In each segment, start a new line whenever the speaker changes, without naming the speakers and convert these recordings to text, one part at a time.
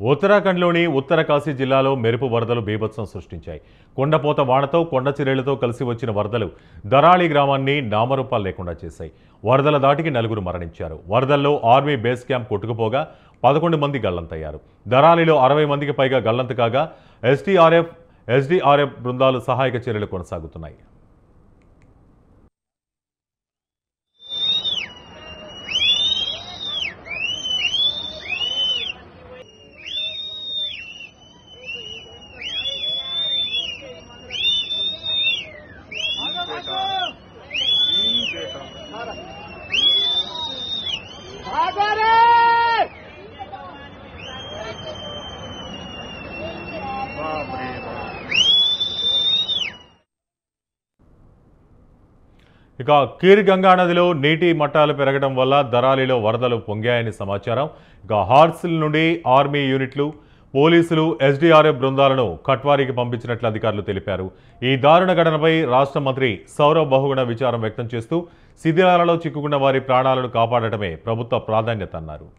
ఉత్తరాఖండ్లోని ఉత్తర కాశీ జిల్లాలో మెరుపు వరదలు బీభత్సం సృష్టించాయి. కొండపోత వానతో కొండ చర్యలతో కలిసి వచ్చిన వరదలు దరాళి గ్రామాన్ని నామరూపాలు లేకుండా చేశాయి. వరదల దాటికి 4 మరణించారు. వరదల్లో ఆర్మీ బేస్ క్యాంప్ కొట్టుకుపోగా 11 మంది గల్లంతయ్యారు. దరాళిలో 60 మందికి పైగా గల్లంతు కాగా ఎస్డీఆర్ఎఫ్ బృందాలు సహాయక చర్యలు కొనసాగుతున్నాయి. ఇక కీర్ గంగా నదిలో నీటి మట్టాలు పెరగడం వల్ల దరాలిలో వరదలు పొంగాయని సమాచారం. ఇక హార్సిల్ నుండి ఆర్మీ యూనిట్లు, పోలీసులు, ఎస్డీఆర్ఎఫ్ బృందాలను కట్వారీకి పంపించినట్లు అధికారులు తెలిపారు. ఈ దారుణ ఘటనపై రాష్ట్ర మంత్రి సౌరవ్ బహుగుణ విచారం వ్యక్తం చేస్తూ శిథిలాలలో చిక్కుకున్న వారి ప్రాణాలను కాపాడటమే ప్రభుత్వ ప్రాధాన్యత అన్నారు.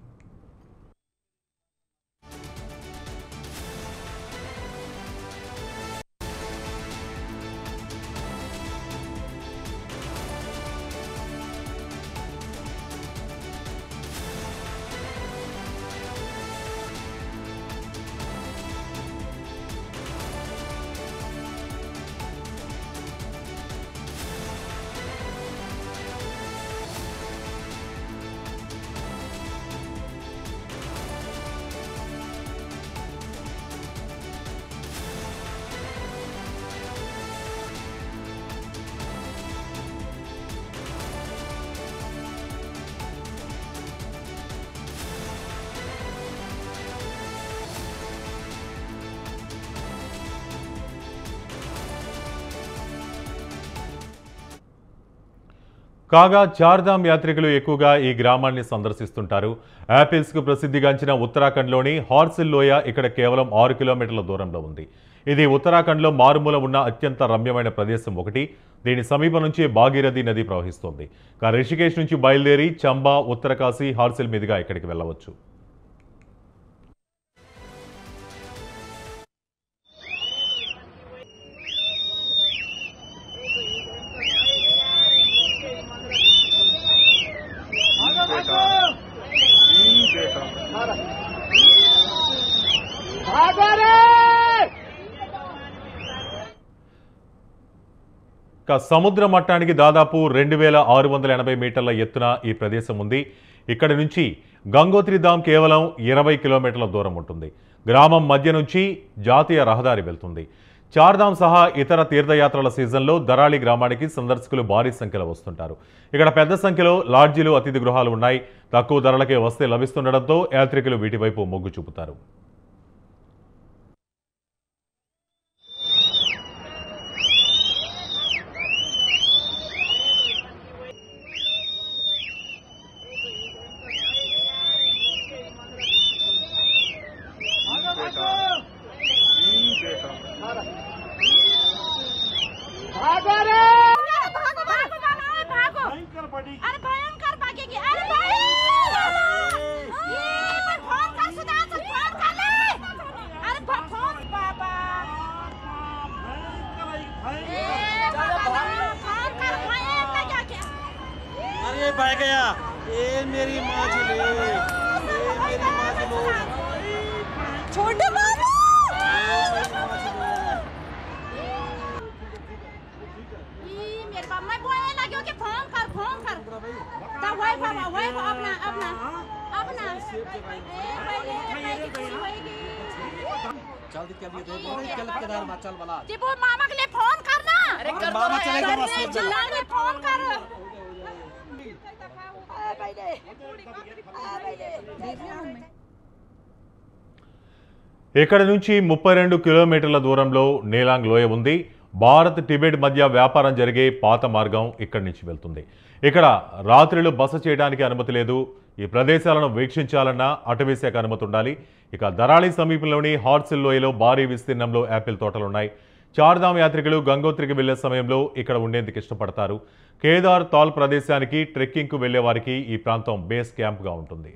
కాగా చార్ధామ్ యాత్రికులు ఎక్కువగా ఈ గ్రామాన్ని సందర్శిస్తుంటారు. యాపిల్స్కు ప్రసిద్ధిగాంచిన ఉత్తరాఖండ్లోని హార్సిల్ లోయ ఇక్కడ కేవలం 6 కిలోమీటర్ల దూరంలో ఉంది. ఇది ఉత్తరాఖండ్లో మారుమూల ఉన్న అత్యంత రమ్యమైన ప్రదేశం ఒకటి. దీని సమీపం నుంచి భాగీరథి నది ప్రవహిస్తోంది. రిషికేశ్ నుంచి బయలుదేరి చంబా, ఉత్తరకాశీ, హార్సిల్ మీదుగా ఇక్కడికి వెళ్ళవచ్చు. సముద్ర మట్టానికి దాదాపు 2680 మీటర్ల ఎత్తున ఈ ప్రదేశం ఉంది. ఇక్కడి నుంచి గంగోత్రి ధామ్ కేవలం 20 కిలోమీటర్ల దూరం ఉంటుంది. గ్రామం మధ్య నుంచి జాతీయ రహదారి వెళ్తుంది. చార్ధామ్ సహా ఇతర తీర్థయాత్రల సీజన్లో దరాళి గ్రామానికి సందర్శకులు భారీ సంఖ్యలో వస్తుంటారు. ఇక్కడ పెద్ద సంఖ్యలో లాడ్జీలు, అతిథి గృహాలు ఉన్నాయి. తక్కువ ధరలకే వస్తే లభిస్తుండటంతో యాత్రికులు వీటి వైపు మొగ్గు చూపుతారు.
अरे बह गया ये मेरी माँ जी ले, मेरी माँ जी लो
छोटे मामा मेरे बाप मैं बोलने लगी कि फोन कर तब वही अपना
जल्दी कर दिए चल केदारनाथ चल वाला
जी वो मामा के लिए फोन करना। अरे कर
मामा चलेगा
चिल्लाने फोन कर
ఇక్కడ నుంచి 32 కిలోమీటర్ల దూరంలో నేలాంగ్ లోయ ఉంది. భారత్ టిబెట్ మధ్య వ్యాపారం జరిగే పాత మార్గం ఇక్కడి నుంచి వెళ్తుంది. ఇక్కడ రాత్రులు బస చేయడానికి అనుమతి లేదు. ఈ ప్రదేశాలను వీక్షించాలన్నా అటవీ శాఖ అనుమతి ఉండాలి. ఇక దరాళి సమీపంలోని హార్సిల్ లోయలో భారీ విస్తీర్ణంలో యాపిల్ తోటలున్నాయి. చార్ధామ్ యాత్రికులు గంగోత్రికి వెళ్లే సమయంలో ఇక్కడ ఉండేందుకు ఇష్టపడతారు. కేదార్ తాల్ ప్రదేశానికి ట్రెక్కింగ్కు వెళ్లే వారికి ఈ ప్రాంతం బేస్ క్యాంప్గా ఉంటుంది.